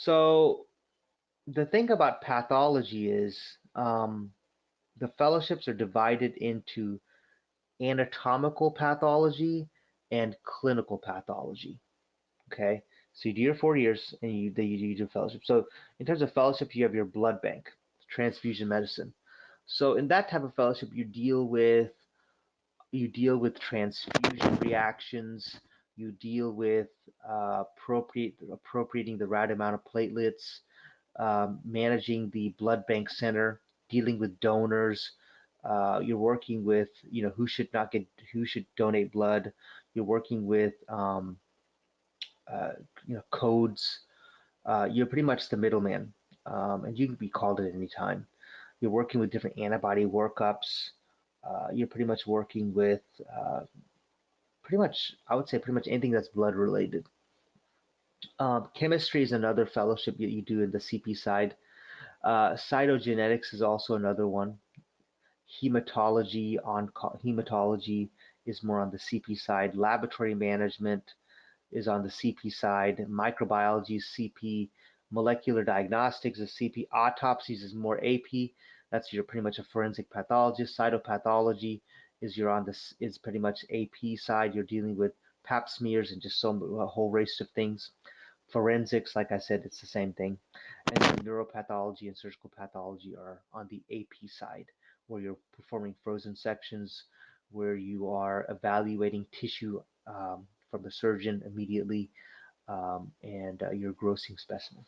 So the thing about pathology is the fellowships are divided into anatomical pathology and clinical pathology. Okay, so you do your 4 years and you do fellowship. So in terms of fellowship, you have your blood bank, transfusion medicine. So in that type of fellowship, you deal with transfusion reactions. You deal with appropriating the right amount of platelets, managing the blood bank center, dealing with donors. You're working with, who should donate blood. You're working with, uh, codes. You're pretty much the middleman, and you can be called at any time. You're working with different antibody workups. You're pretty much working with, I would say, pretty much anything that's blood related. Chemistry is another fellowship that you do in the CP side. Cytogenetics is also another one. Hematology is more on the CP side. Laboratory management is on the CP side. Microbiology is CP. Molecular diagnostics is CP. Autopsies is more AP. That's your pretty much a forensic pathologist. Cytopathology is pretty much AP side. You're dealing with pap smears and just a whole race of things. Forensics, like I said, it's the same thing. And then neuropathology and surgical pathology are on the AP side, where you're performing frozen sections, where you are evaluating tissue from the surgeon immediately, and you're grossing specimen.